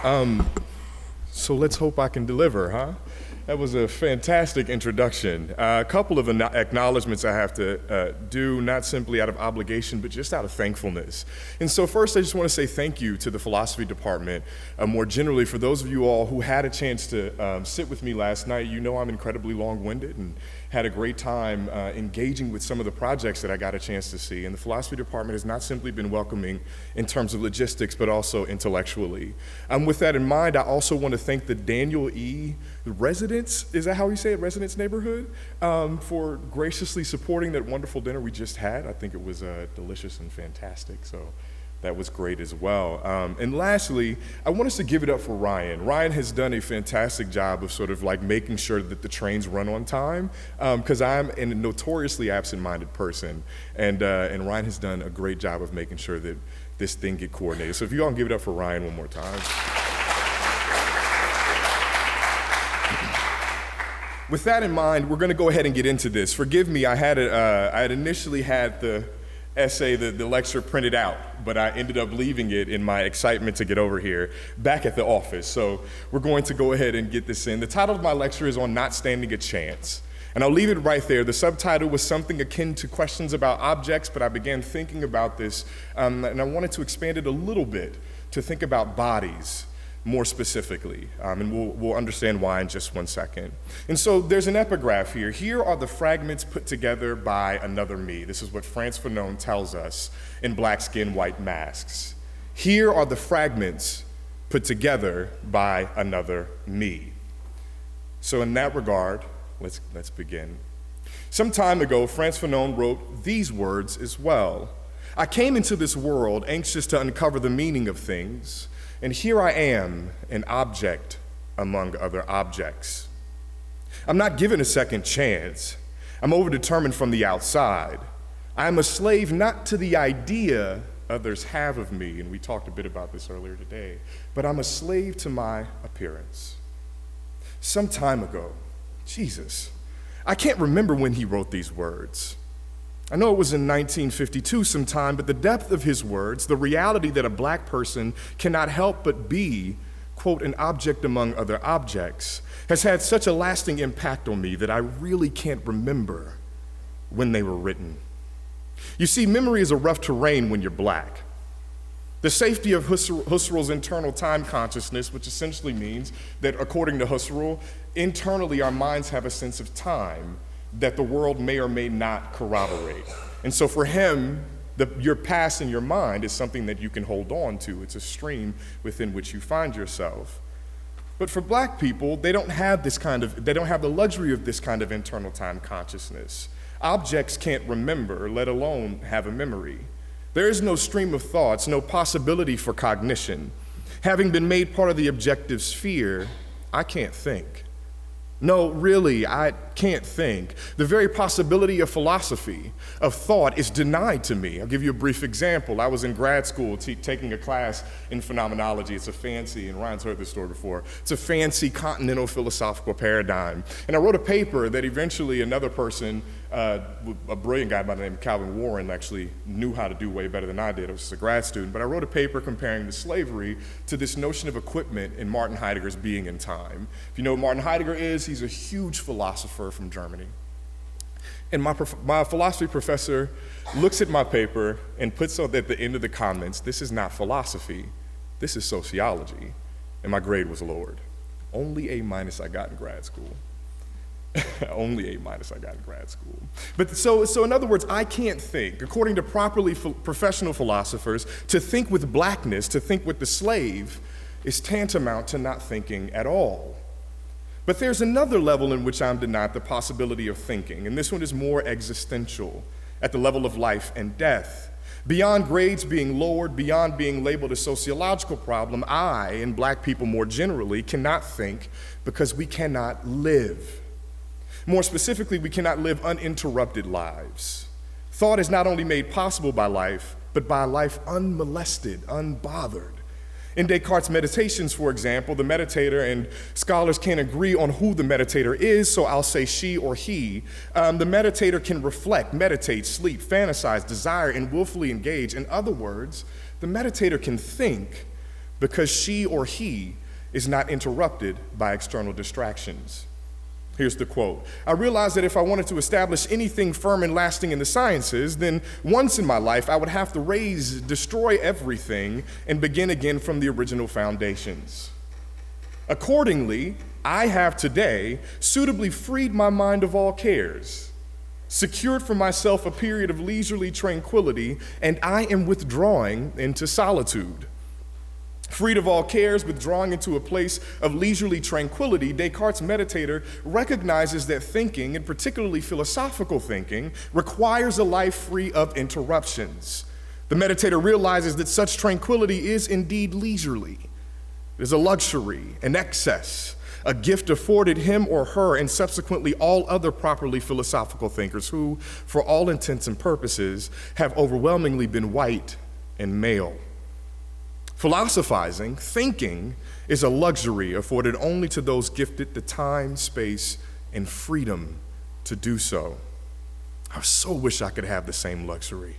So let's hope I can deliver, huh? That was a fantastic introduction. A couple of acknowledgments I have to do, not simply out of obligation, but just out of thankfulness. And so first, I just want to say thank you to the philosophy department. More generally, for those of you all who had a chance to sit with me last night, you know I'm incredibly long-winded and had a great time engaging with some of the projects that I got a chance to see. And the philosophy department has not simply been welcoming in terms of logistics, but also intellectually. With that in mind, I also want to thank the Daniel E. residents, is that how you say it, residents neighborhood, for graciously supporting that wonderful dinner we just had. I think it was delicious and fantastic, so that was great as well. And lastly, I want us to give it up for Ryan. Ryan has done a fantastic job of sort of like making sure that the trains run on time, because I'm a notoriously absent-minded person, and Ryan has done a great job of making sure that this thing get coordinated. So if you all can give it up for Ryan one more time. With that in mind, we're going to go ahead and get into this. Forgive me, I had initially had the essay, the lecture printed out, but I ended up leaving it in my excitement to get over here back at the office. So we're going to go ahead and get this in. The title of my lecture is on Not Standing a Chance. And I'll leave it right there. The subtitle was something akin to questions about objects, but I began thinking about this, and I wanted to expand it a little bit to think about bodies more specifically, and we'll understand why in just one second. And so there's an epigraph here. Here are the fragments put together by another me. This is what Frantz Fanon tells us in Black Skin, White Masks. Here are the fragments put together by another me. So in that regard, let's begin. Some time ago, Frantz Fanon wrote these words as well. I came into this world anxious to uncover the meaning of things, and here I am, an object among other objects. I'm not given a second chance. I'm overdetermined from the outside. I'm a slave not to the idea others have of me, and we talked a bit about this earlier today, but I'm a slave to my appearance. Some time ago, Jesus, I can't remember when he wrote these words. I know it was in 1952 sometime, but the depth of his words, the reality that a black person cannot help but be, quote, an object among other objects, has had such a lasting impact on me that I really can't remember when they were written. You see, memory is a rough terrain when you're black. The safety of Husserl's internal time consciousness, which essentially means that according to Husserl, internally our minds have a sense of time that the world may or may not corroborate. And so for him, your past in your mind is something that you can hold on to. It's a stream within which you find yourself. But for black people, they don't have the luxury of this kind of internal time consciousness. Objects can't remember, let alone have a memory. There is no stream of thoughts, no possibility for cognition. Having been made part of the objective sphere, I can't think. No, really, I can't think. The very possibility of philosophy, of thought, is denied to me. I'll give you a brief example. I was in grad school taking a class in phenomenology. It's a fancy, and Ryan's heard this story before, it's a fancy continental philosophical paradigm. And I wrote a paper that eventually another person, a brilliant guy by the name of Calvin Warren, actually knew how to do way better than I did. I was just a grad student. But I wrote a paper comparing the slavery to this notion of equipment in Martin Heidegger's Being and Time. If you know what Martin Heidegger is, he's a huge philosopher from Germany. And my philosophy professor looks at my paper and puts at the end of the comments, this is not philosophy, this is sociology. And my grade was lowered. Only A- I got in grad school. Only A- I got in grad school. But so in other words, I can't think. According to properly professional philosophers, to think with blackness, to think with the slave, is tantamount to not thinking at all. But there's another level in which I'm denied the possibility of thinking, and this one is more existential, at the level of life and death. Beyond grades being lowered, beyond being labeled a sociological problem, I, and black people more generally, cannot think because we cannot live. More specifically, we cannot live uninterrupted lives. Thought is not only made possible by life, but by life unmolested, unbothered. In Descartes' Meditations, for example, the meditator, and scholars can't agree on who the meditator is, so I'll say she or he. The meditator can reflect, meditate, sleep, fantasize, desire, and willfully engage. In other words, the meditator can think, because she or he is not interrupted by external distractions. Here's the quote. I realized that if I wanted to establish anything firm and lasting in the sciences, then once in my life I would have to destroy everything and begin again from the original foundations. Accordingly, I have today suitably freed my mind of all cares, secured for myself a period of leisurely tranquility, and I am withdrawing into solitude. Freed of all cares, withdrawing into a place of leisurely tranquility, Descartes' meditator recognizes that thinking, and particularly philosophical thinking, requires a life free of interruptions. The meditator realizes that such tranquility is indeed leisurely. It is a luxury, an excess, a gift afforded him or her and subsequently all other properly philosophical thinkers who, for all intents and purposes, have overwhelmingly been white and male. Philosophizing, thinking, is a luxury afforded only to those gifted the time, space, and freedom to do so. I so wish I could have the same luxury.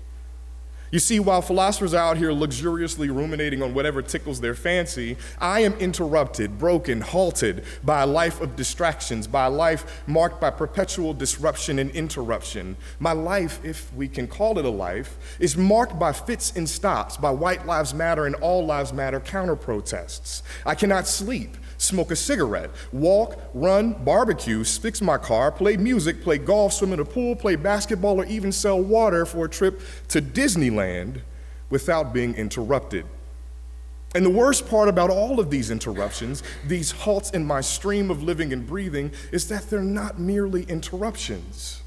You see, while philosophers are out here luxuriously ruminating on whatever tickles their fancy, I am interrupted, broken, halted by a life of distractions, by a life marked by perpetual disruption and interruption. My life, if we can call it a life, is marked by fits and stops, by White Lives Matter and All Lives Matter counter-protests. I cannot sleep, smoke a cigarette, walk, run, barbecue, fix my car, play music, play golf, swim in a pool, play basketball, or even sell water for a trip to Disneyland without being interrupted. And the worst part about all of these interruptions, these halts in my stream of living and breathing, is that they're not merely interruptions.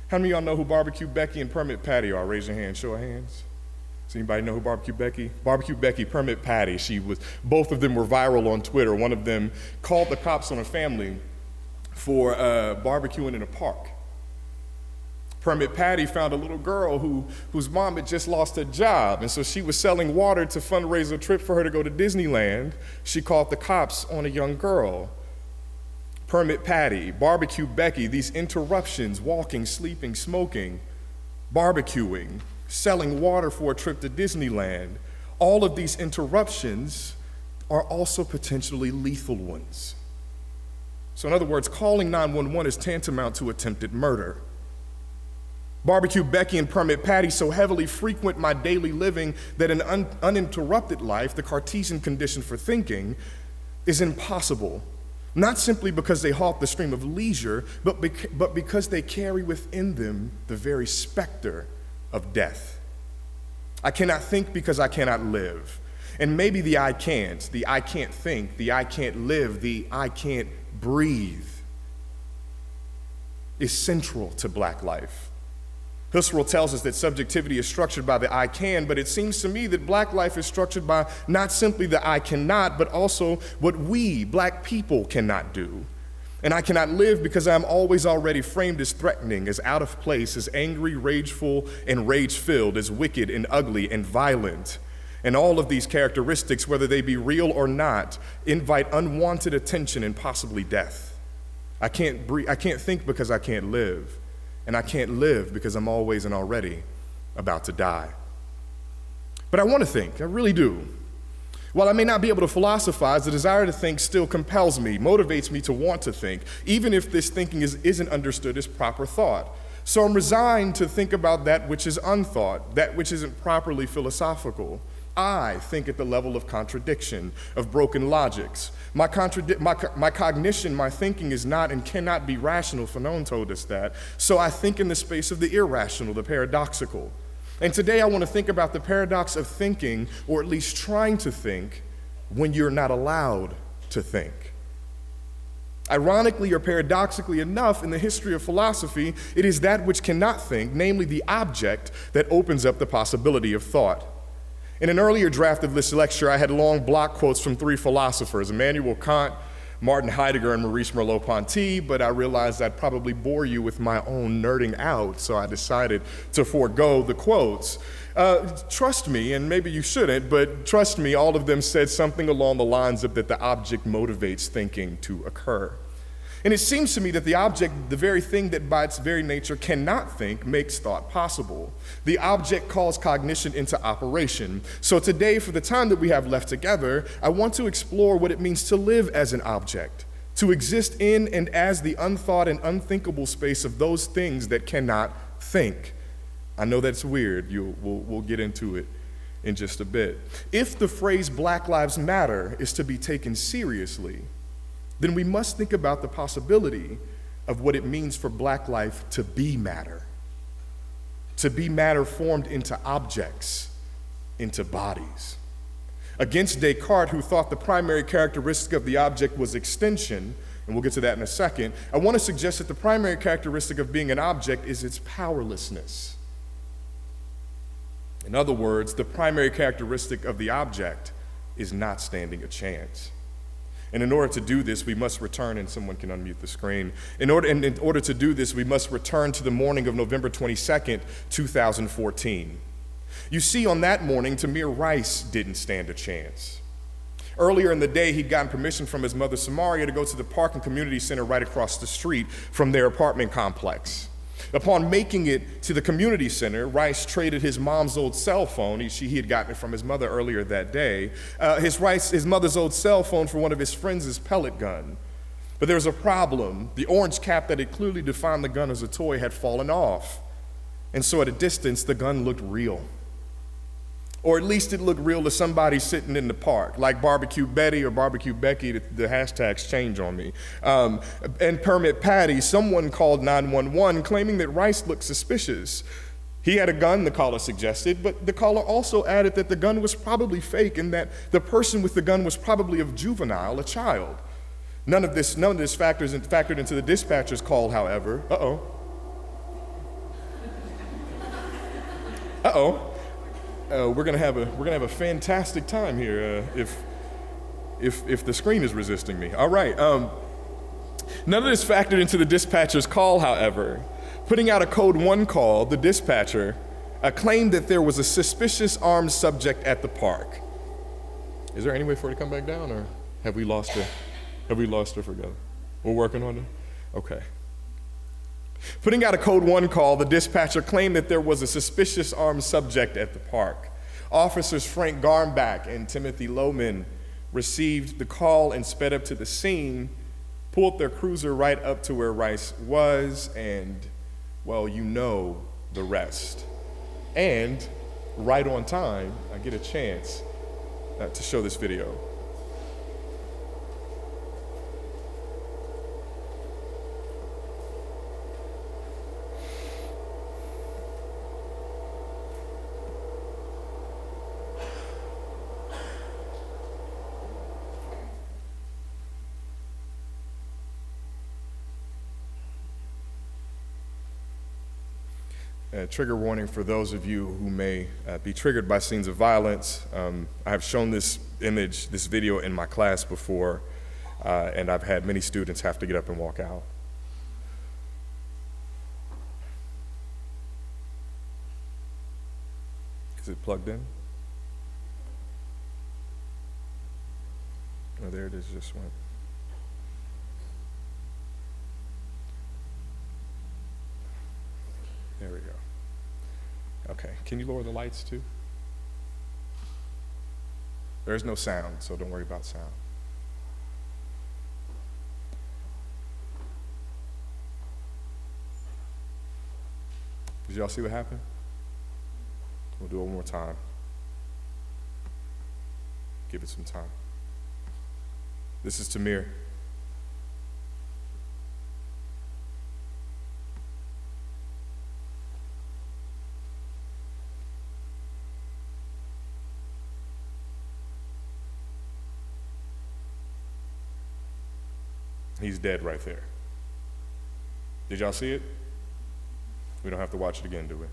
How many of y'all know who Barbecue Becky and Permit Patty are? Raise your hand, show of hands. Does anybody know who Barbecue Becky? Barbecue Becky, Permit Patty. Both of them were viral on Twitter. One of them called the cops on a family for barbecuing in a park. Permit Patty found a little girl whose mom had just lost her job, and so she was selling water to fundraise a trip for her to go to Disneyland. She called the cops on a young girl. Permit Patty, Barbecue Becky, these interruptions, walking, sleeping, smoking, barbecuing, selling water for a trip to Disneyland, all of these interruptions are also potentially lethal ones. So in other words, calling 911 is tantamount to attempted murder. Barbecue Becky and Permit Patty so heavily frequent my daily living that an uninterrupted life, the Cartesian condition for thinking, is impossible. Not simply because they halt the stream of leisure, but because they carry within them the very specter of death. I cannot think because I cannot live. And maybe the I can't think, the I can't live, the I can't breathe is central to Black life. Husserl tells us that subjectivity is structured by the I can, but it seems to me that Black life is structured by not simply the I cannot, but also what we, Black people, cannot do. And I cannot live because I am always already framed as threatening, as out of place, as angry, rageful, and rage-filled, as wicked and ugly and violent. And all of these characteristics, whether they be real or not, invite unwanted attention and possibly death. I can't think because I can't live. And I can't live because I'm always and already about to die. But I want to think, I really do. While I may not be able to philosophize, the desire to think still compels me, motivates me to want to think, even if this thinking isn't understood as proper thought. So I'm resigned to think about that which is unthought, that which isn't properly philosophical. I think at the level of contradiction, of broken logics. My cognition, my thinking is not and cannot be rational. Fanon told us that. So I think in the space of the irrational, the paradoxical. And today I want to think about the paradox of thinking, or at least trying to think, when you're not allowed to think. Ironically or paradoxically enough, in the history of philosophy, it is that which cannot think, namely the object, that opens up the possibility of thought. In an earlier draft of this lecture, I had long block quotes from three philosophers, Immanuel Kant, Martin Heidegger, and Maurice Merleau-Ponty, but I realized I'd probably bore you with my own nerding out, so I decided to forego the quotes. Trust me, and maybe you shouldn't, but trust me, all of them said something along the lines of that the object motivates thinking to occur. And it seems to me that the object, the very thing that by its very nature cannot think, makes thought possible. The object calls cognition into operation. So today, for the time that we have left together, I want to explore what it means to live as an object, to exist in and as the unthought and unthinkable space of those things that cannot think. I know that's weird. We'll get into it in just a bit. If the phrase Black Lives Matter is to be taken seriously, then we must think about the possibility of what it means for Black life to be matter formed into objects, into bodies. Against Descartes, who thought the primary characteristic of the object was extension, and we'll get to that in a second, I want to suggest that the primary characteristic of being an object is its powerlessness. In other words, the primary characteristic of the object is not standing a chance. And in order to do this, we must return, and someone can unmute the screen. In order to do this, we must return to the morning of November 22nd, 2014. You see, on that morning, Tamir Rice didn't stand a chance. Earlier in the day, he'd gotten permission from his mother, Samaria, to go to the park and community center right across the street from their apartment complex. Upon making it to the community center, Rice traded his mom's old cell phone. He had gotten it from his mother earlier that day. His mother's old cell phone for one of his friends' pellet gun. But there was a problem. The orange cap that had clearly defined the gun as a toy had fallen off. And so at a distance, the gun looked real. Or at least it looked real to somebody sitting in the park, like Barbecue Betty or Barbecue Becky. The hashtags change on me. And Permit Patty, someone called 911 claiming that Rice looked suspicious. He had a gun, the caller suggested, but the caller also added that the gun was probably fake and that the person with the gun was probably a juvenile, a child. None of this factored into the dispatcher's call, however. We're gonna have a fantastic time here if the screen is resisting me. All right. None of this factored into the dispatcher's call, however. Putting out a code 1 call, the dispatcher claimed that there was a suspicious armed subject at the park. Is there any way for her to come back down, or have we lost her? Have we lost her forever? We're working on it? Okay. Putting out a code 1 call, the dispatcher claimed that there was a suspicious armed subject at the park. Officers Frank Garnback and Timothy Loehmann received the call and sped up to the scene, pulled their cruiser right up to where Rice was, and, well, you know the rest. And right on time, I get a chance to show this video. Trigger warning for those of you who may be triggered by scenes of violence. I have shown this video in my class before, and I've had many students have to get up and walk out. Is it plugged in? Oh, there it is, just went. There we go. Okay, can you lower the lights too? There's no sound, so don't worry about sound. Did y'all see what happened? We'll do it one more time. Give it some time. This is Tamir. He's dead right there. Did y'all see it? We don't have to watch it again, do we?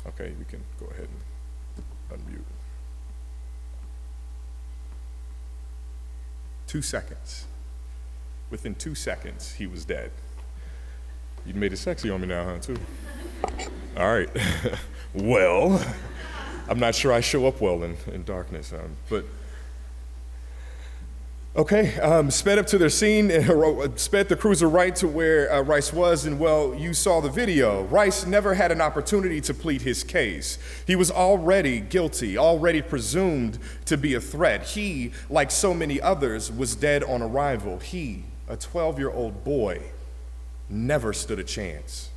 Okay, we can go ahead and unmute. 2 seconds. Within 2 seconds, he was dead. You made it sexy on me now, huh, too? All right. Well, I'm not sure I show up well in darkness, but Okay, sped up to their scene, sped the cruiser right to where Rice was, and well, you saw the video. Rice never had an opportunity to plead his case. He was already guilty, already presumed to be a threat. He, like so many others, was dead on arrival. He, a 12-year-old boy, never stood a chance.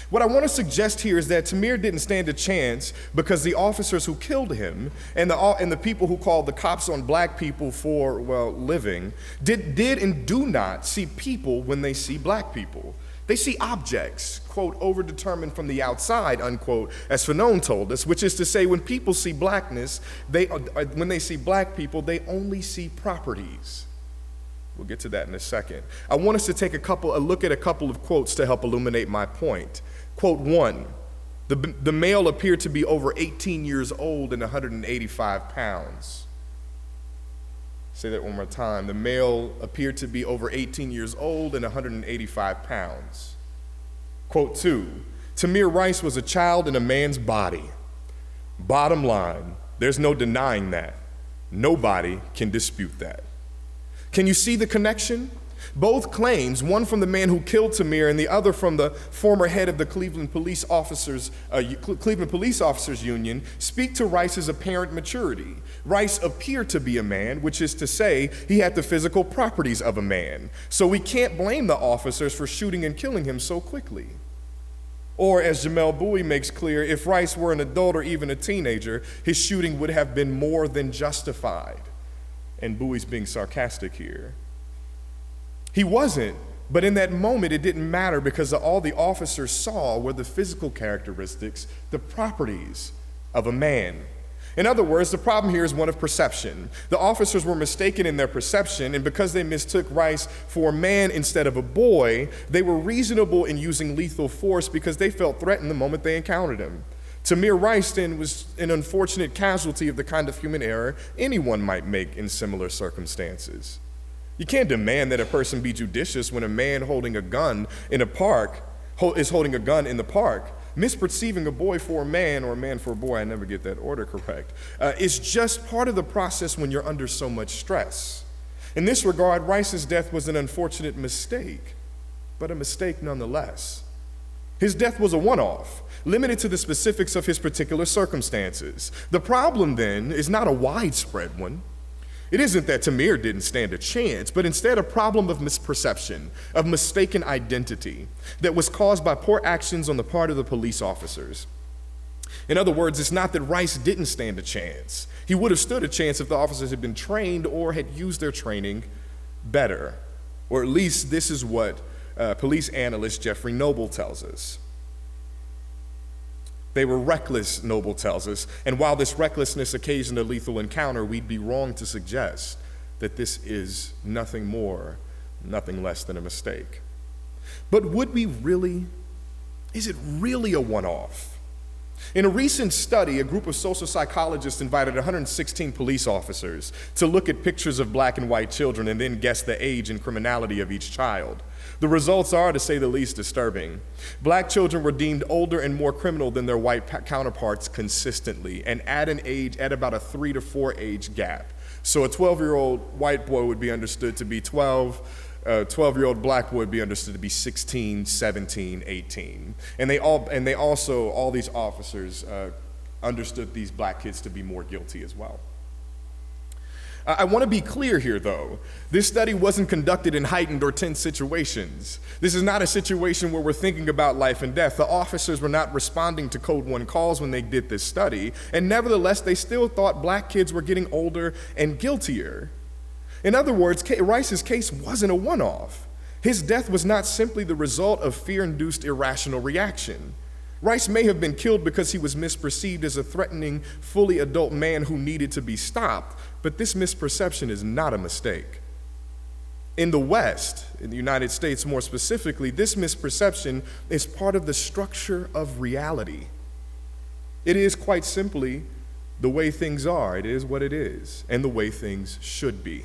What I want to suggest here is that Tamir didn't stand a chance because the officers who killed him and the people who called the cops on black people for, well, living, did and do not see people when they see black people. They see objects, quote, overdetermined from the outside, unquote, as Fanon told us, which is to say when people see blackness, when they see black people, they only see properties. We'll get to that in a second. I want us to take a look at a couple of quotes to help illuminate my point. Quote 1, the male appeared to be over 18 years old and 185 pounds. Say that one more time. The male appeared to be over 18 years old and 185 pounds. Quote 2, Tamir Rice was a child in a man's body. Bottom line, there's no denying that. Nobody can dispute that. Can you see the connection? Both claims, one from the man who killed Tamir and the other from the former head of the Cleveland Police Officers Union, speak to Rice's apparent maturity. Rice appeared to be a man, which is to say he had the physical properties of a man. So we can't blame the officers for shooting and killing him so quickly. Or, as Jamel Bowie makes clear, if Rice were an adult or even a teenager, his shooting would have been more than justified. And Bowie's being sarcastic here. He wasn't, but in that moment it didn't matter because all the officers saw were the physical characteristics, the properties of a man. In other words, the problem here is one of perception. The officers were mistaken in their perception, and because they mistook Rice for a man instead of a boy, they were reasonable in using lethal force because they felt threatened the moment they encountered him. Tamir Rice then was an unfortunate casualty of the kind of human error anyone might make in similar circumstances. You can't demand that a person be judicious when a man holding a gun in a park is holding a gun in the park. Misperceiving a boy for a man or a man for a boy, I never get that order correct, is just part of the process when you're under so much stress. In this regard, Rice's death was an unfortunate mistake, but a mistake nonetheless. His death was a one-off, limited to the specifics of his particular circumstances. The problem then is not a widespread one. It isn't that Tamir didn't stand a chance, but instead a problem of misperception, of mistaken identity that was caused by poor actions on the part of the police officers. In other words, it's not that Rice didn't stand a chance. He would have stood a chance if the officers had been trained or had used their training better. Or at least this is what police analyst Jeffrey Noble tells us. They were reckless, Noble tells us, and while this recklessness occasioned a lethal encounter, we'd be wrong to suggest that this is nothing more, nothing less than a mistake. But is it really a one-off? In a recent study, a group of social psychologists invited 116 police officers to look at pictures of black and white children and then guess the age and criminality of each child. The results are, to say the least, disturbing. Black children were deemed older and more criminal than their white counterparts consistently, and at about a 3 to 4 age gap. So a 12-year-old white boy would be understood to be 12, a 12-year-old black boy would be understood to be 16, 17, 18. And all these officers understood these black kids to be more guilty as well. I want to be clear here, though. This study wasn't conducted in heightened or tense situations. This is not a situation where we're thinking about life and death. The officers were not responding to Code 1 calls when they did this study, and nevertheless, they still thought black kids were getting older and guiltier. In other words, Rice's case wasn't a one-off. His death was not simply the result of fear-induced irrational reaction. Rice may have been killed because he was misperceived as a threatening, fully adult man who needed to be stopped, but this misperception is not a mistake. In the West, in the United States more specifically, this misperception is part of the structure of reality. It is quite simply the way things are. It is what it is, and the way things should be.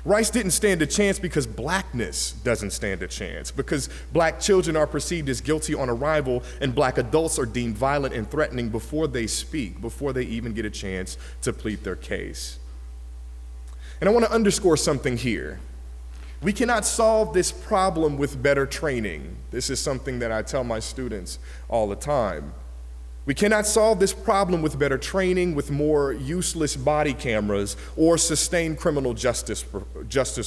Rice didn't stand a chance because blackness doesn't stand a chance, because black children are perceived as guilty on arrival and black adults are deemed violent and threatening before they speak, before they even get a chance to plead their case. And I want to underscore something here. We cannot solve this problem with better training. This is something that I tell my students all the time. We cannot solve this problem with better training, with more useless body cameras, or sustained criminal justice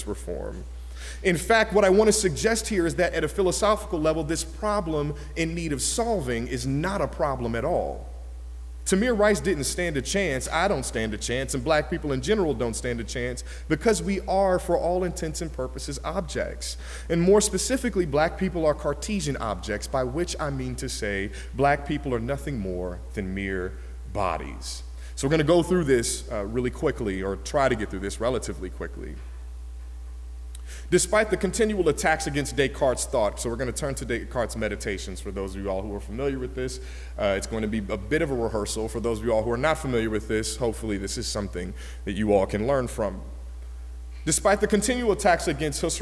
reform. In fact, what I want to suggest here is that at a philosophical level, this problem in need of solving is not a problem at all. Tamir Rice didn't stand a chance, I don't stand a chance, and black people in general don't stand a chance because we are, for all intents and purposes, objects. And more specifically, black people are Cartesian objects, by which I mean to say black people are nothing more than mere bodies. So we're going to go through this really quickly, or try to get through this relatively quickly. Despite the continual attacks against Descartes' thought, so we're going to turn to Descartes' Meditations for those of you all who are familiar with this. It's going to be a bit of a rehearsal. For those of you all who are not familiar with this, hopefully this is something that you all can learn from. Despite the continual attacks against against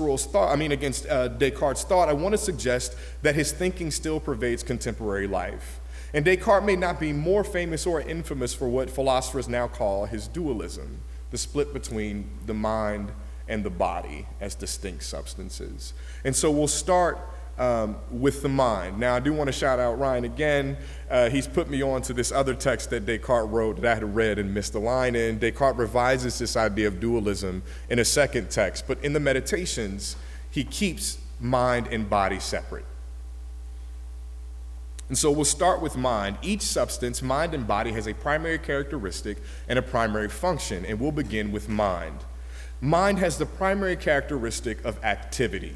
Descartes' thought, I want to suggest that his thinking still pervades contemporary life. And Descartes may not be more famous or infamous for what philosophers now call his dualism, the split between the mind and the body as distinct substances. And so we'll start with the mind. Now, I do want to shout out Ryan again. He's put me on to this other text that Descartes wrote that I had read and missed a line in. Descartes revises this idea of dualism in a second text, but in the Meditations, he keeps mind and body separate. And so we'll start with mind. Each substance, mind and body, has a primary characteristic and a primary function, and we'll begin with mind. Mind has the primary characteristic of activity.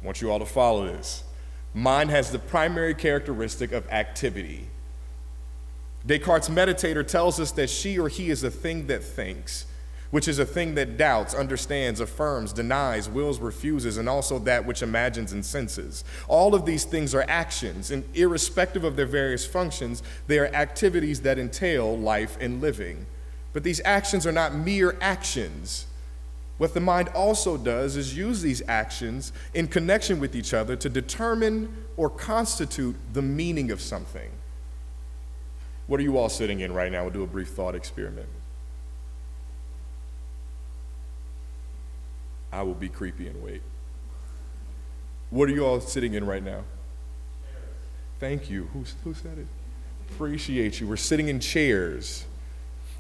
I want you all to follow this. Mind has the primary characteristic of activity. Descartes' meditator tells us that she or he is a thing that thinks, which is a thing that doubts, understands, affirms, denies, wills, refuses, and also that which imagines and senses. All of these things are actions, and irrespective of their various functions, they are activities that entail life and living. But these actions are not mere actions. What the mind also does is use these actions in connection with each other to determine or constitute the meaning of something. What are you all sitting in right now? We'll do a brief thought experiment. I will be creepy and wait. What are you all sitting in right now? Thank you. Who said it? Appreciate you. We're sitting in chairs.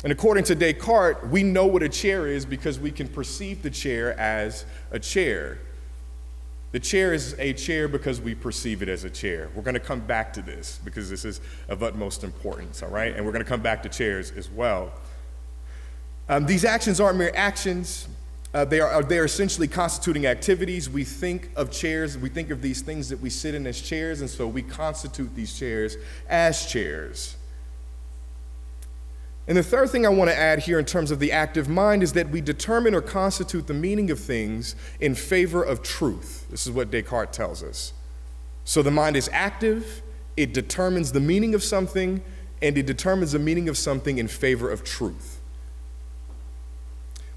And according to Descartes, we know what a chair is because we can perceive the chair as a chair. The chair is a chair because we perceive it as a chair. We're going to come back to this because this is of utmost importance, all right? And we're going to come back to chairs as well. These actions aren't mere actions. They are essentially constituting activities. We think of chairs, we think of these things that we sit in as chairs, and so we constitute these chairs as chairs. And the third thing I want to add here in terms of the active mind is that we determine or constitute the meaning of things in favor of truth. This is what Descartes tells us. So the mind is active, it determines the meaning of something, and it determines the meaning of something in favor of truth.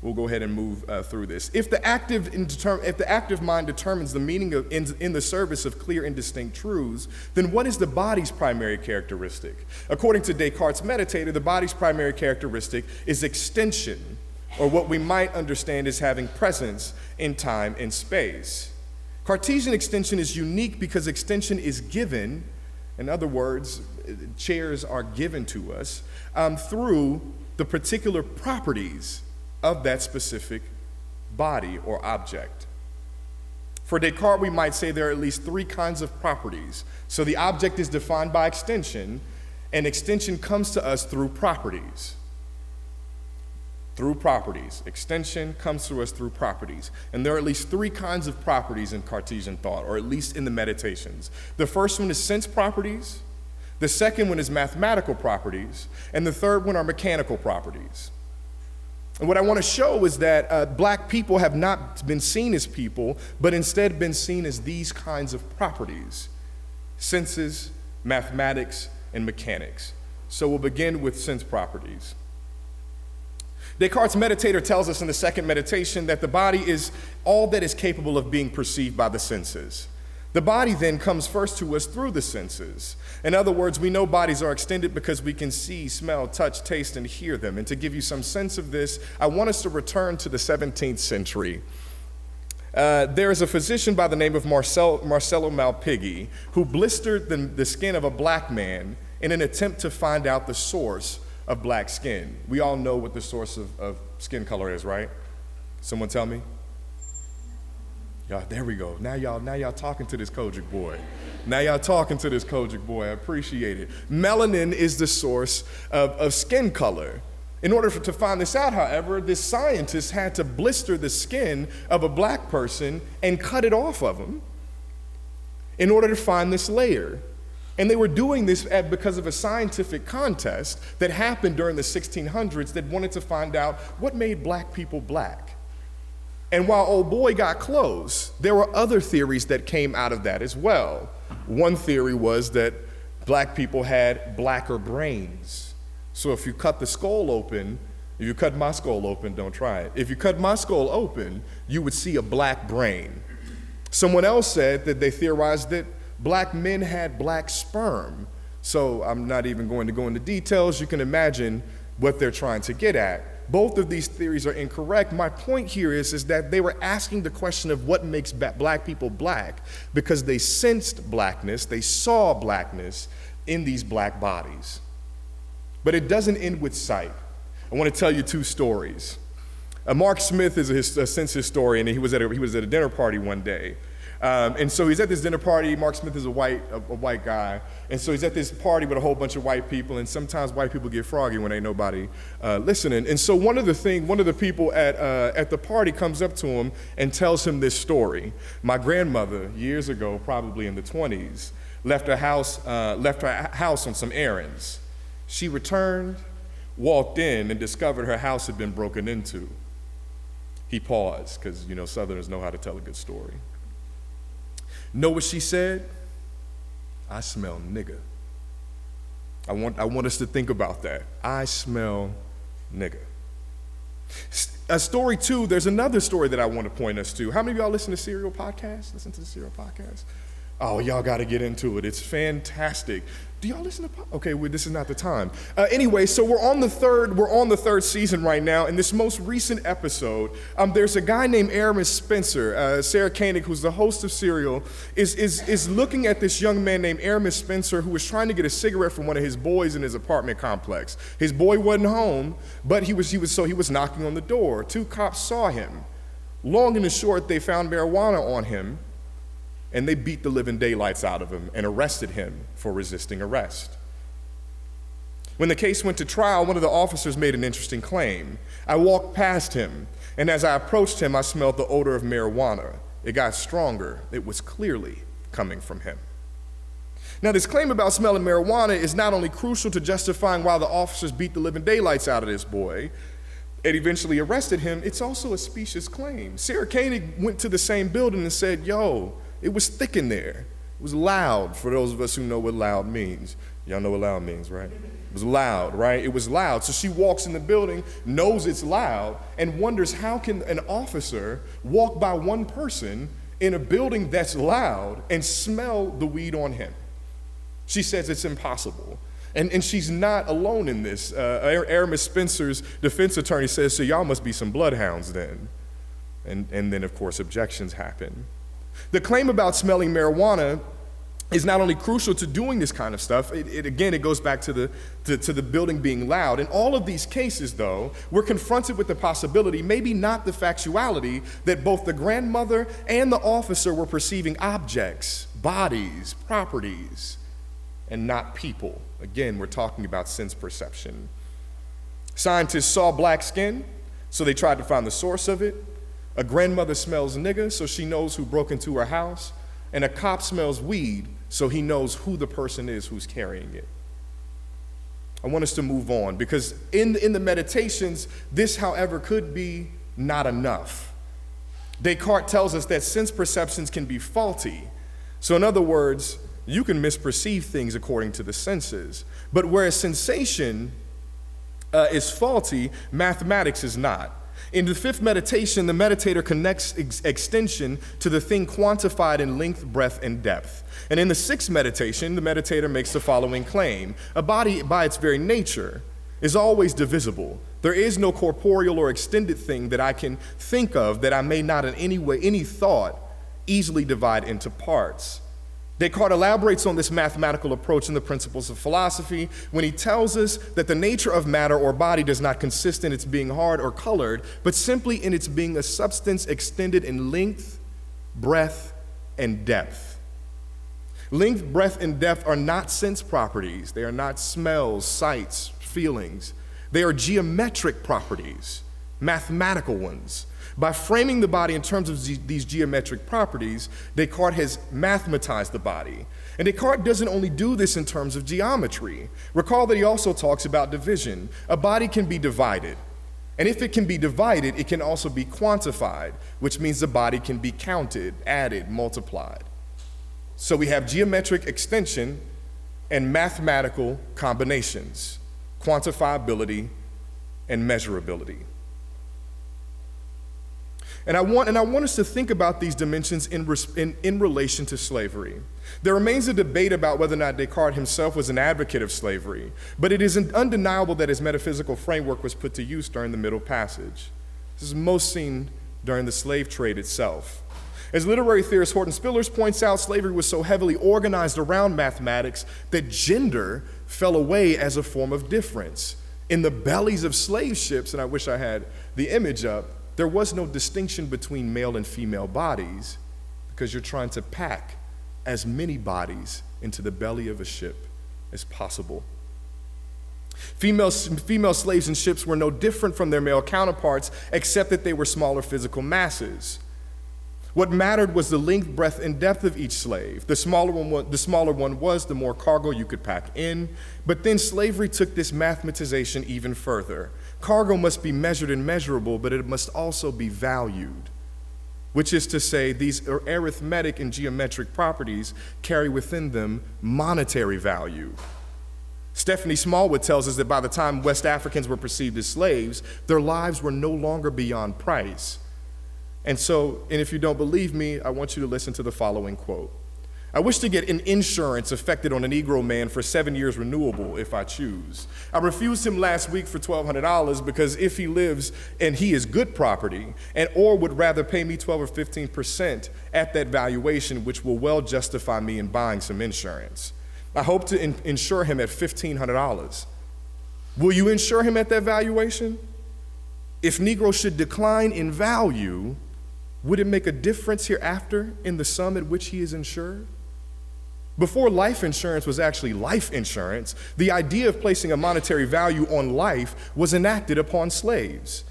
We'll go ahead and move through this. If the active mind determines the meaning of in the service of clear and distinct truths, then what is the body's primary characteristic? According to Descartes' meditator, the body's primary characteristic is extension, or what we might understand as having presence in time and space. Cartesian extension is unique because extension is given. In other words, chairs are given to us through the particular properties of that specific body or object. For Descartes, we might say there are at least three kinds of properties. So the object is defined by extension, and extension comes to us through properties. Through properties. Extension comes to us through properties. And there are at least three kinds of properties in Cartesian thought, or at least in the Meditations. The first one is sense properties, the second one is mathematical properties, and the third one are mechanical properties. And what I want to show is that black people have not been seen as people, but instead been seen as these kinds of properties: senses, mathematics, and mechanics. So we'll begin with sense properties. Descartes' meditator tells us in the second meditation that the body is all that is capable of being perceived by the senses. The body then comes first to us through the senses. In other words, we know bodies are extended because we can see, smell, touch, taste, and hear them. And to give you some sense of this, I want us to return to the 17th century. There is a physician by the name of Marcello Malpighi who blistered the skin of a black man in an attempt to find out the source of black skin. We all know what the source of skin color is, right? Someone tell me? Y'all, there we go. Now y'all talking to this Kojic boy. Now y'all talking to this Kojic boy. I appreciate it. Melanin is the source of skin color. In order to find this out, however, this scientist had to blister the skin of a black person and cut it off of him in order to find this layer. And they were doing this because of a scientific contest that happened during the 1600s that wanted to find out what made black people black. And while old boy got close, there were other theories that came out of that as well. One theory was that black people had blacker brains. So if you cut the skull open, if you cut my skull open, don't try it. If you cut my skull open, you would see a black brain. Someone else said that they theorized that black men had black sperm. So I'm not even going to go into details. You can imagine what they're trying to get at. Both of these theories are incorrect. My point here is that they were asking the question of what makes black people black because they sensed blackness, they saw blackness in these black bodies. But it doesn't end with sight. I want to tell you two stories. Mark Smith is a sense historian, and he was at a dinner party one day. And so he's at this dinner party. Mark Smith is a white guy. And so he's at this party with a whole bunch of white people, and sometimes white people get froggy when ain't nobody listening. And so one of the people at the party comes up to him and tells him this story. My grandmother, years ago, probably in the 20s, left her house on some errands. She returned, walked in, and discovered her house had been broken into. He paused, because Southerners know how to tell a good story. Know what she said? I smell nigga. I want us to think about that. I smell nigga. Story two, there's another story that I want to point us to. How many of y'all listen to Serial Podcast? Listen to the Serial Podcast? Oh, y'all got to get into it. It's fantastic. Do y'all listen to Okay, well, this is not the time. Anyway, so we're on the third season right now. In this most recent episode, there's a guy named Aramis Spencer. Sarah Koenig, who's the host of Serial, is looking at this young man named Aramis Spencer who was trying to get a cigarette from one of his boys in his apartment complex. His boy wasn't home, but he was knocking on the door. Two cops saw him. Long and short, they found marijuana on him, and they beat the living daylights out of him and arrested him for resisting arrest. When the case went to trial, one of the officers made an interesting claim. I walked past him, and as I approached him, I smelled the odor of marijuana. It got stronger. It was clearly coming from him. Now, this claim about smelling marijuana is not only crucial to justifying why the officers beat the living daylights out of this boy and eventually arrested him, it's also a specious claim. Sarah Koenig went to the same building and said, yo, it was thick in there. It was loud, for those of us who know what loud means. Y'all know what loud means, right? It was loud, right? It was loud. So she walks in the building, knows it's loud, and wonders how can an officer walk by one person in a building that's loud and smell the weed on him. She says it's impossible. And she's not alone in this. Aramis Spencer's defense attorney says, so y'all must be some bloodhounds then. And then, of course, objections happen. The claim about smelling marijuana is not only crucial to doing this kind of stuff, it goes back to the building being loud. In all of these cases, though, we're confronted with the possibility, maybe not the factuality, that both the grandmother and the officer were perceiving objects, bodies, properties, and not people. Again, we're talking about sense perception. Scientists saw black skin, so they tried to find the source of it. A grandmother smells nigga, so she knows who broke into her house. And a cop smells weed, so he knows who the person is who's carrying it. I want us to move on, because in the meditations, this, however, could be not enough. Descartes tells us that sense perceptions can be faulty. So in other words, you can misperceive things according to the senses. But whereas sensation is faulty, mathematics is not. In the fifth meditation, the meditator connects extension to the thing quantified in length, breadth, and depth. And in the sixth meditation, the meditator makes the following claim: a body, by its very nature, is always divisible. There is no corporeal or extended thing that I can think of that I may not in any way, any thought, easily divide into parts. Descartes elaborates on this mathematical approach in the Principles of Philosophy when he tells us that the nature of matter or body does not consist in its being hard or colored, but simply in its being a substance extended in length, breadth, and depth. Length, breadth, and depth are not sense properties. They are not smells, sights, feelings. They are geometric properties, mathematical ones. By framing the body in terms of these geometric properties, Descartes has mathematized the body. And Descartes doesn't only do this in terms of geometry. Recall that he also talks about division. A body can be divided. And if it can be divided, it can also be quantified, which means the body can be counted, added, multiplied. So we have geometric extension and mathematical combinations, quantifiability and measurability. And I want us to think about these dimensions in relation to slavery. There remains a debate about whether or not Descartes himself was an advocate of slavery, but it is undeniable that his metaphysical framework was put to use during the Middle Passage. This is most seen during the slave trade itself. As literary theorist Horton Spillers points out, slavery was so heavily organized around mathematics that gender fell away as a form of difference. In the bellies of slave ships, and I wish I had the image up, there was no distinction between male and female bodies because you're trying to pack as many bodies into the belly of a ship as possible. Female slaves in ships were no different from their male counterparts except that they were smaller physical masses. What mattered was the length, breadth, and depth of each slave. The smaller one was, the more cargo you could pack in. But then slavery took this mathematization even further. Cargo must be measured and measurable, but it must also be valued, which is to say these arithmetic and geometric properties carry within them monetary value. Stephanie Smallwood tells us that by the time West Africans were perceived as slaves, their lives were no longer beyond price. And if you don't believe me, I want you to listen to the following quote. I wish to get an insurance effected on a Negro man for 7 years renewable if I choose. I refused him last week for $1,200 because if he lives and he is good property, or would rather pay me 12 or 15% at that valuation, which will well justify me in buying some insurance. I hope to insure him at $1,500. Will you insure him at that valuation? If Negro should decline in value, would it make a difference hereafter in the sum at which he is insured? Before life insurance was actually life insurance, the idea of placing a monetary value on life was enacted upon slaves.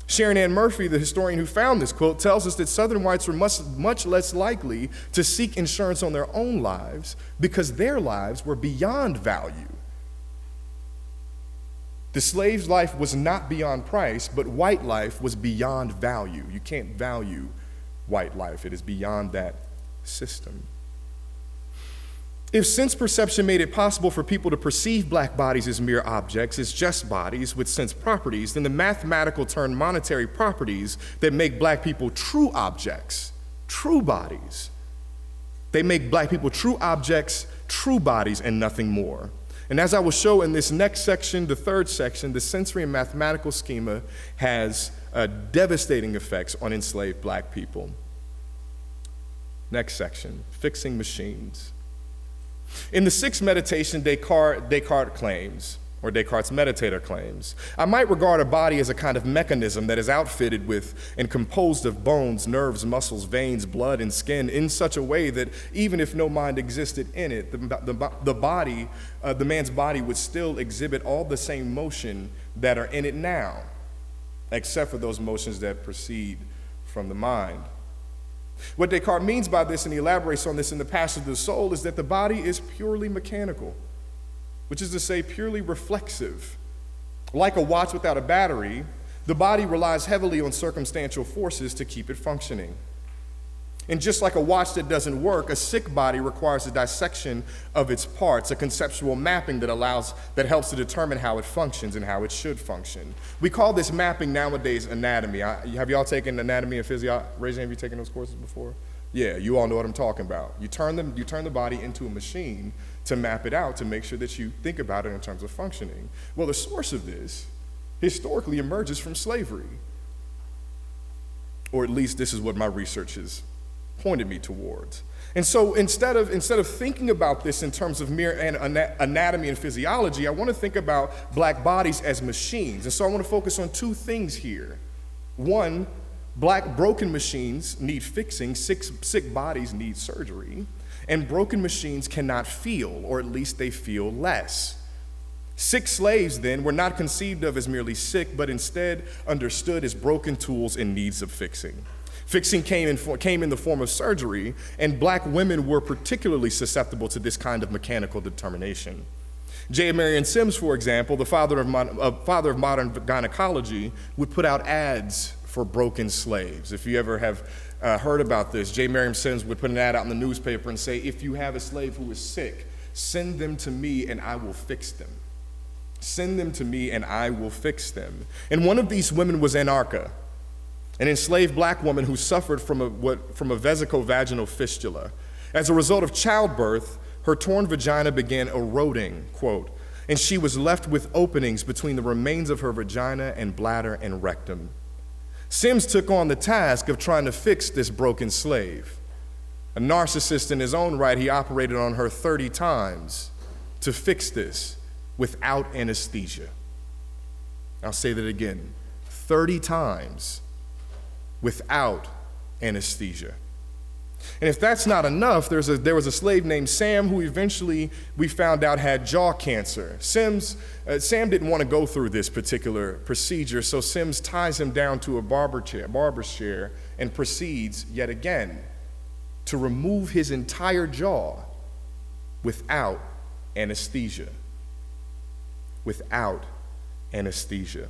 Sharon Ann Murphy, the historian who found this quote, tells us that Southern whites were much less likely to seek insurance on their own lives because their lives were beyond value. The slave's life was not beyond price, but white life was beyond value. You can't value white life. It is beyond that system. If sense perception made it possible for people to perceive black bodies as mere objects, as just bodies with sense properties, then the mathematical turned monetary properties that make black people true objects, true bodies. They make black people true objects, true bodies, and nothing more. And as I will show in this next section, the third section, the sensory and mathematical schema has devastating effects on enslaved black people. Next section, fixing machines. In the sixth meditation, Descartes claims, or Descartes' meditator claims, I might regard a body as a kind of mechanism that is outfitted with and composed of bones, nerves, muscles, veins, blood, and skin in such a way that even if no mind existed in it, the man's body would still exhibit all the same motion that are in it now, except for those motions that proceed from the mind. What Descartes means by this, and he elaborates on this in the Passage of the Soul, is that the body is purely mechanical, which is to say purely reflexive. Like a watch without a battery, the body relies heavily on circumstantial forces to keep it functioning. And just like a watch that doesn't work, a sick body requires a dissection of its parts, a conceptual mapping that helps to determine how it functions and how it should function. We call this mapping nowadays anatomy. Have y'all taken anatomy and physiology? Raise your hand, have you taken those courses before? Yeah, you all know what I'm talking about. You turn the body into a machine to map it out to make sure that you think about it in terms of functioning. Well, the source of this historically emerges from slavery. Or at least this is what my research has pointed me towards. And so instead of thinking about this in terms of mere anatomy and physiology, I want to think about black bodies as machines. And so I want to focus on two things here. One, black broken machines need fixing, sick bodies need surgery, and broken machines cannot feel, or at least they feel less. Sick slaves, then, were not conceived of as merely sick, but instead understood as broken tools in needs of fixing. Fixing came in the form of surgery, and black women were particularly susceptible to this kind of mechanical determination. J. Marion Sims, for example, the father of modern gynecology, would put out ads for broken slaves. If you ever have heard about this, J. Marion Sims would put an ad out in the newspaper and say, if you have a slave who is sick, send them to me and I will fix them. Send them to me and I will fix them. And one of these women was Anarcha, an enslaved black woman who suffered from a vesicovaginal fistula. As a result of childbirth, her torn vagina began eroding, quote, and she was left with openings between the remains of her vagina and bladder and rectum. Sims took on the task of trying to fix this broken slave. A narcissist in his own right, he operated on her 30 times to fix this without anesthesia. I'll say that again, 30 times without anesthesia. And if that's not enough, there was a slave named Sam who eventually we found out had jaw cancer. Sam didn't want to go through this particular procedure, so Sims ties him down to a barber's chair and proceeds yet again to remove his entire jaw without anesthesia. Without anesthesia.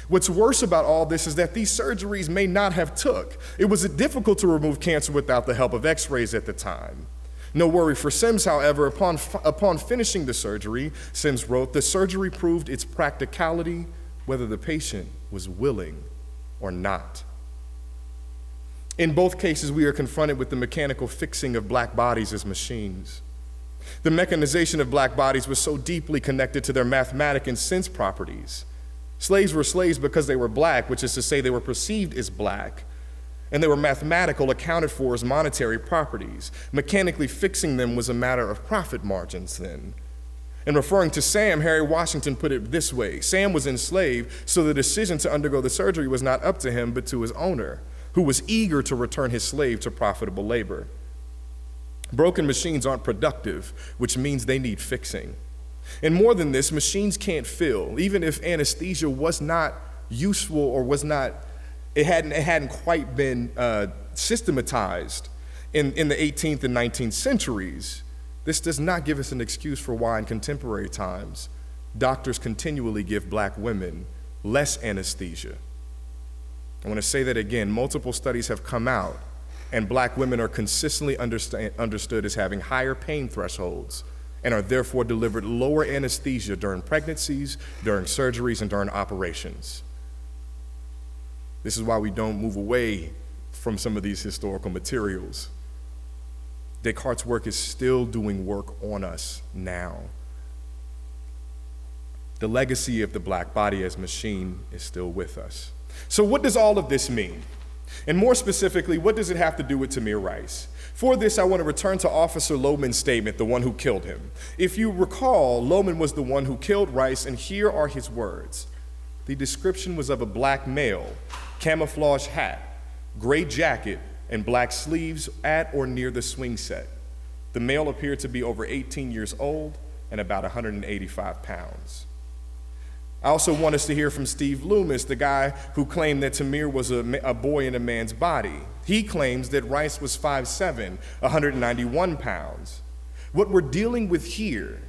What's worse about all this is that these surgeries may not have took. It was difficult to remove cancer without the help of x-rays at the time. No worry for Sims, however, upon finishing the surgery, Sims wrote, the surgery proved its practicality whether the patient was willing or not. In both cases, we are confronted with the mechanical fixing of black bodies as machines. The mechanization of black bodies was so deeply connected to their mathematic and sense properties. Slaves were slaves because they were black, which is to say they were perceived as black, and they were mathematical, accounted for as monetary properties. Mechanically fixing them was a matter of profit margins then. And referring to Sam, Harry Washington put it this way: Sam was enslaved, so the decision to undergo the surgery was not up to him, but to his owner, who was eager to return his slave to profitable labor. Broken machines aren't productive, which means they need fixing. And more than this, machines can't feel. Even if anesthesia was not useful or it hadn't quite been systematized in the 18th and 19th centuries, this does not give us an excuse for why in contemporary times doctors continually give black women less anesthesia. I want to say that again. Multiple studies have come out, and black women are consistently understood as having higher pain thresholds and are therefore delivered lower anesthesia during pregnancies, during surgeries, and during operations. This is why we don't move away from some of these historical materials. Descartes' work is still doing work on us now. The legacy of the black body as machine is still with us. So what does all of this mean? And more specifically, what does it have to do with Tamir Rice? For this, I want to return to Officer Loehmann's statement, the one who killed him. If you recall, Loehmann was the one who killed Rice, and here are his words. The description was of a black male, camouflage hat, gray jacket, and black sleeves at or near the swing set. The male appeared to be over 18 years old and about 185 pounds. I also want us to hear from Steve Loomis, the guy who claimed that Tamir was a boy in a man's body. He claims that Rice was 5'7", 191 pounds. What we're dealing with here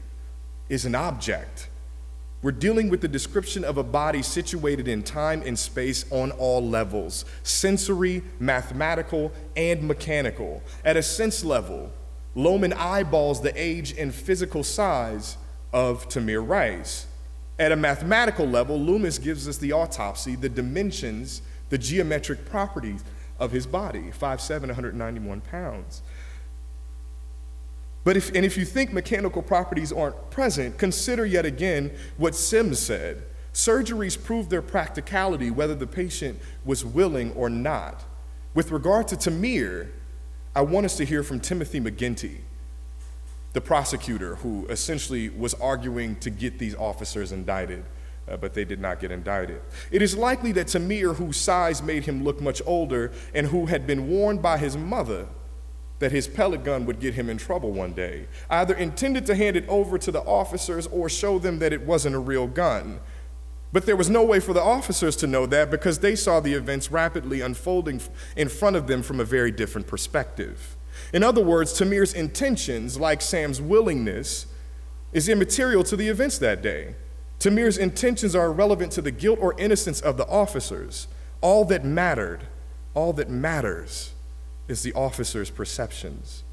is an object, We're dealing with the description of a body situated in time and space on all levels, sensory, mathematical, and mechanical. At a sense level, Loehmann eyeballs the age and physical size of Tamir Rice. At a mathematical level, Loomis gives us the autopsy, the dimensions, the geometric properties of his body, 5'7", 191 pounds. But if you think mechanical properties aren't present, consider yet again what Sims said. Surgeries prove their practicality whether the patient was willing or not. With regard to Tamir, I want us to hear from Timothy McGinty, the prosecutor who essentially was arguing to get these officers indicted, but they did not get indicted. It is likely that Tamir, whose size made him look much older and who had been warned by his mother that his pellet gun would get him in trouble one day, either intended to hand it over to the officers or show them that it wasn't a real gun. But there was no way for the officers to know that because they saw the events rapidly unfolding in front of them from a very different perspective. In other words, Tamir's intentions, like Sam's willingness, is immaterial to the events that day. Tamir's intentions are irrelevant to the guilt or innocence of the officers. All that matters, is the officer's perceptions.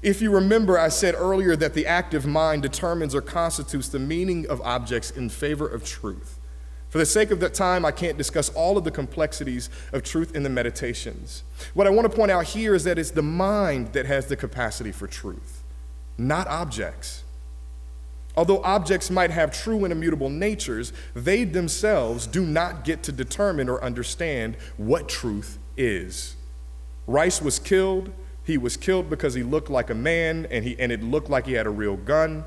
If you remember, I said earlier that the active mind determines or constitutes the meaning of objects in favor of truth. For the sake of the time, I can't discuss all of the complexities of truth in the meditations. What I want to point out here is that it's the mind that has the capacity for truth, not objects. Although objects might have true and immutable natures, they themselves do not get to determine or understand what truth is. Rice was killed. He was killed because he looked like a man and it looked like he had a real gun.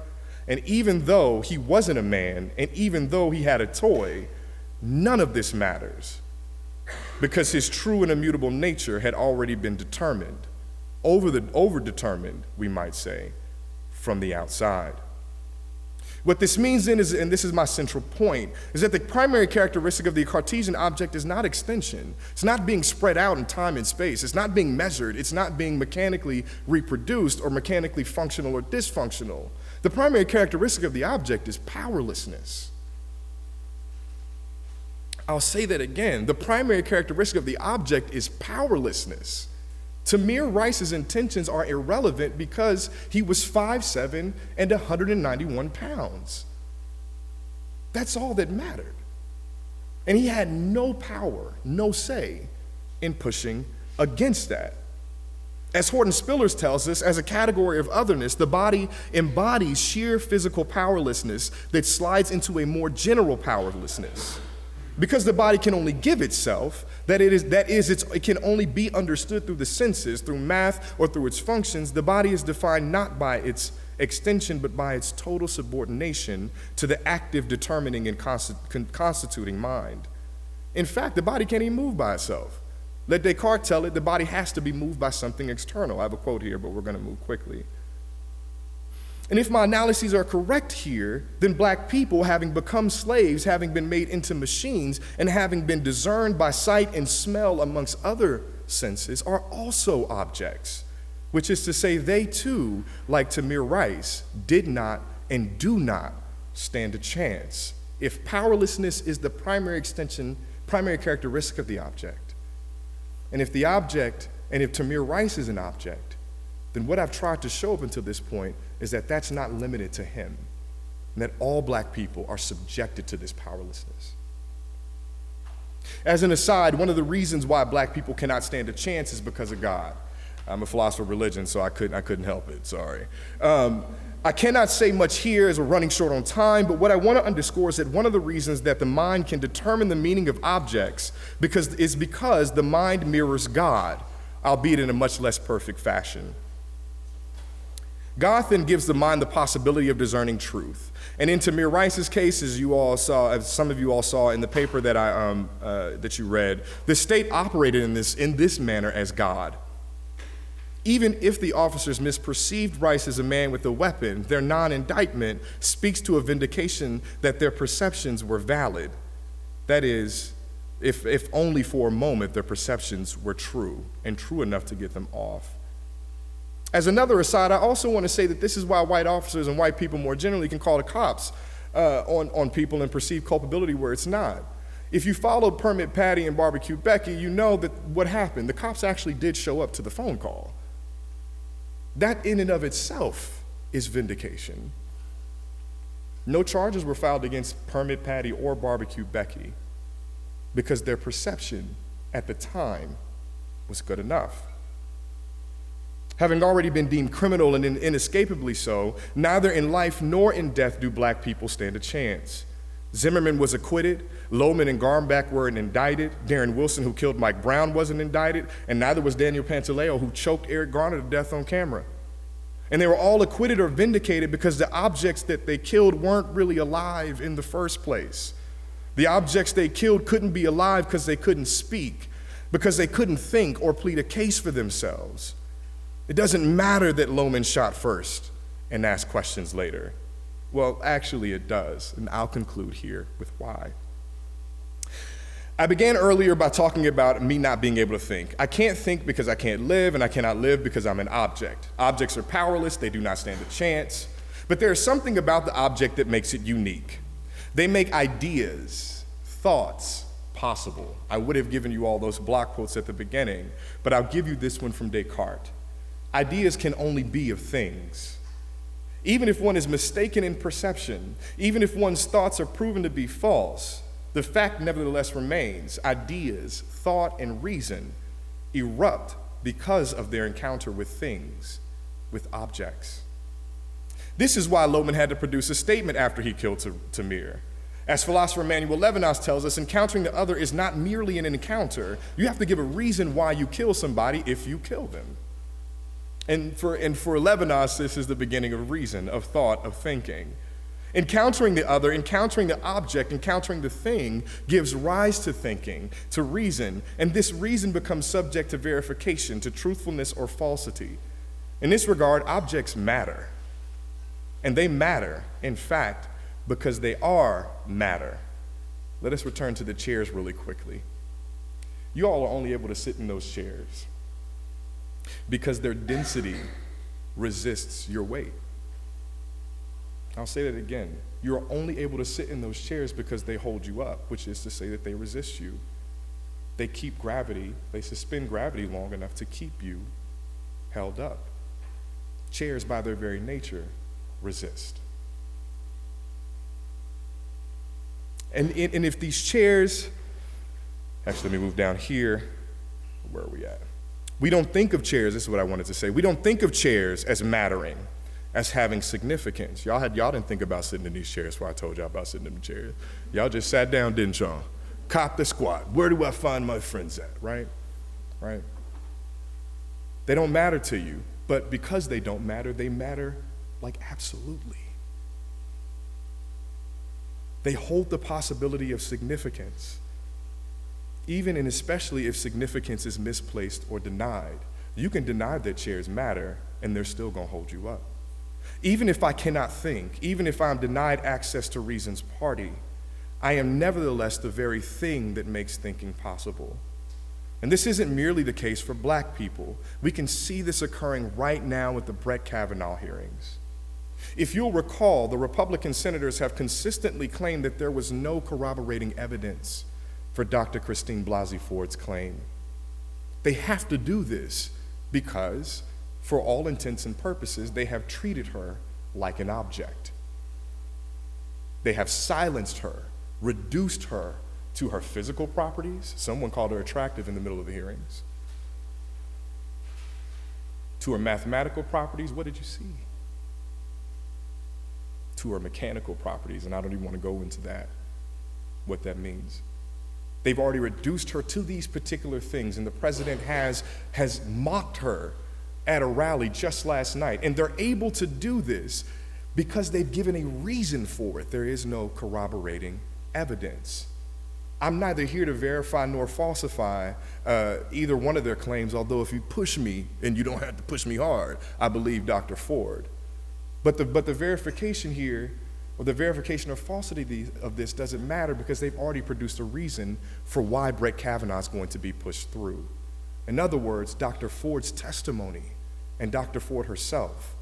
And even though he wasn't a man and even though he had a toy, none of this matters because his true and immutable nature had already been determined, over-determined, we might say, from the outside. What this means then is, and this is my central point, is that the primary characteristic of the Cartesian object is not extension. It's not being spread out in time and space. It's not being measured. It's not being mechanically reproduced or mechanically functional or dysfunctional. The primary characteristic of the object is powerlessness. I'll say that again. The primary characteristic of the object is powerlessness. Tamir Rice's intentions are irrelevant because he was 5'7" and 191 pounds. That's all that mattered. And he had no power, no say in pushing against that. As Horton Spillers tells us, as a category of otherness, the body embodies sheer physical powerlessness that slides into a more general powerlessness. Because the body can only give itself, it can only be understood through the senses, through math, or through its functions, the body is defined not by its extension, but by its total subordination to the active, determining, and constituting mind. In fact, the body can't even move by itself. Let Descartes tell it, the body has to be moved by something external. I have a quote here, but we're going to move quickly. And if my analyses are correct here, then black people, having become slaves, having been made into machines, and having been discerned by sight and smell amongst other senses, are also objects, which is to say they too, like Tamir Rice, did not and do not stand a chance. If powerlessness is the primary characteristic of the object, and if Tamir Rice is an object, then what I've tried to show up until this point is that that's not limited to him, and that all black people are subjected to this powerlessness. As an aside, one of the reasons why black people cannot stand a chance is because of God. I'm a philosopher of religion, so I couldn't help it, sorry. I cannot say much here as we're running short on time, but what I want to underscore is that one of the reasons that the mind can determine the meaning of objects is because the mind mirrors God, albeit in a much less perfect fashion. God then gives the mind the possibility of discerning truth. And in Tamir Rice's case, as some of you all saw in the paper that you read, the state operated in this manner as God. Even if the officers misperceived Rice as a man with a weapon, their non-indictment speaks to a vindication that their perceptions were valid. That is, if only for a moment their perceptions were true, and true enough to get them off. As another aside, I also want to say that this is why white officers and white people more generally can call the cops on people and perceived culpability where it's not. If you followed Permit Patty and Barbecue Becky, you know that what happened. The cops actually did show up to the phone call. That in and of itself is vindication. No charges were filed against Permit Patty or Barbecue Becky because their perception at the time was good enough. Having already been deemed criminal and inescapably so, neither in life nor in death do black people stand a chance. Zimmerman was acquitted, Loehmann and Garmbach were indicted, Darren Wilson, who killed Mike Brown, wasn't indicted, and neither was Daniel Pantaleo, who choked Eric Garner to death on camera. And they were all acquitted or vindicated because the objects that they killed weren't really alive in the first place. The objects they killed couldn't be alive because they couldn't speak, because they couldn't think or plead a case for themselves. It doesn't matter that Loehmann shot first and asked questions later. Well, actually it does, and I'll conclude here with why. I began earlier by talking about me not being able to think. I can't think because I can't live, and I cannot live because I'm an object. Objects are powerless, they do not stand a chance, but there is something about the object that makes it unique. They make ideas, thoughts, possible. I would have given you all those block quotes at the beginning, but I'll give you this one from Descartes. Ideas can only be of things. Even if one is mistaken in perception, even if one's thoughts are proven to be false, the fact nevertheless remains. Ideas, thought, and reason erupt because of their encounter with things, with objects. This is why Loehmann had to produce a statement after he killed Tamir. As philosopher Manuel Levinas tells us, encountering the other is not merely an encounter. You have to give a reason why you kill somebody if you kill them. And for Levinas, this is the beginning of reason, of thought, of thinking. Encountering the other, encountering the object, encountering the thing gives rise to thinking, to reason, and this reason becomes subject to verification, to truthfulness or falsity. In this regard, objects matter. And they matter, in fact, because they are matter. Let us return to the chairs really quickly. You all are only able to sit in those chairs because their density resists your weight. I'll say that again. You're only able to sit in those chairs because they hold you up, which is to say that they resist you. They keep gravity, they suspend gravity long enough to keep you held up. Chairs, by their very nature, resist. And if these chairs, actually let me move down here. Where are we at? We don't think of chairs, this is what I wanted to say. We don't think of chairs as mattering, as having significance. Y'all didn't think about sitting in these chairs before I told y'all about sitting in the chairs. Y'all just sat down, didn't y'all? Cop the squat. Where do I find my friends at, right? Right? They don't matter to you, but because they don't matter, they matter like absolutely. They hold the possibility of significance, even and especially if significance is misplaced or denied. You can deny that chairs matter, and they're still gonna hold you up. Even if I cannot think, even if I'm denied access to reason's party, I am nevertheless the very thing that makes thinking possible. And this isn't merely the case for black people. We can see this occurring right now with the Brett Kavanaugh hearings. If you'll recall, the Republican senators have consistently claimed that there was no corroborating evidence for Dr. Christine Blasey Ford's claim. They have to do this because, for all intents and purposes, they have treated her like an object. They have silenced her, reduced her to her physical properties. Someone called her attractive in the middle of the hearings. To her mathematical properties, what did you see? To her mechanical properties, and I don't even want to go into that, what that means. They've already reduced her to these particular things, and the president has mocked her at a rally just last night. And they're able to do this because they've given a reason for it. There is no corroborating evidence. I'm neither here to verify nor falsify either one of their claims, although if you push me, and you don't have to push me hard, I believe Dr. Ford. But the verification here, or the verification of falsity of this doesn't matter because they've already produced a reason for why Brett Kavanaugh is going to be pushed through. In other words, Dr. Ford's testimony and Dr. Ford herself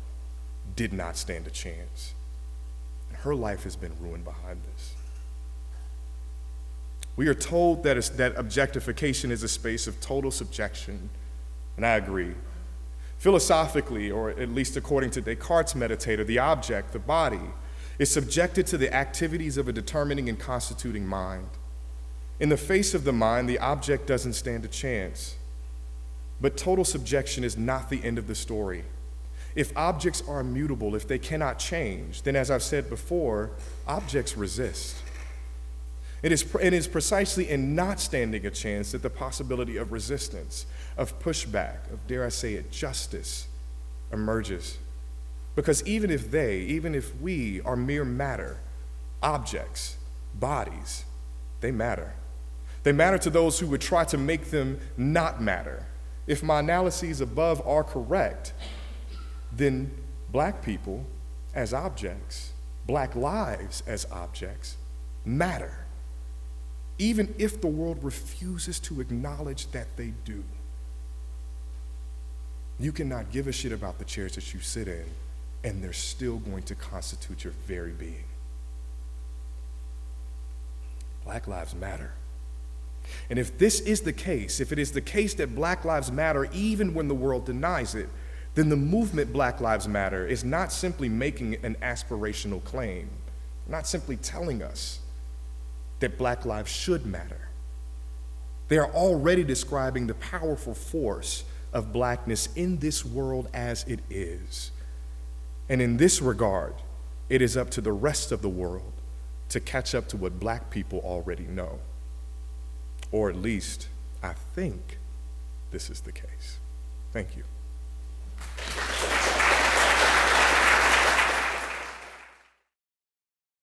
did not stand a chance. her life has been ruined behind this. We are told that objectification is a space of total subjection, and I agree. Philosophically, or at least according to Descartes' meditator, the object, the body, is subjected to the activities of a determining and constituting mind. In the face of the mind, the object doesn't stand a chance. But total subjection is not the end of the story. If objects are immutable, if they cannot change, then as I've said before, objects resist. It is precisely in not standing a chance that the possibility of resistance, of pushback, of, dare I say it, justice emerges. Because even if we are mere matter, objects, bodies, they matter. They matter to those who would try to make them not matter. If my analyses above are correct, then black people as objects, black lives as objects, matter. Even if the world refuses to acknowledge that they do. You cannot give a shit about the chairs that you sit in, and they're still going to constitute your very being. Black lives matter. And if this is the case, if it is the case that Black lives matter even when the world denies it, then the movement Black Lives Matter is not simply making an aspirational claim, not simply telling us that Black lives should matter. They are already describing the powerful force of Blackness in this world as it is. And in this regard, it is up to the rest of the world to catch up to what Black people already know. Or at least, I think this is the case. Thank you.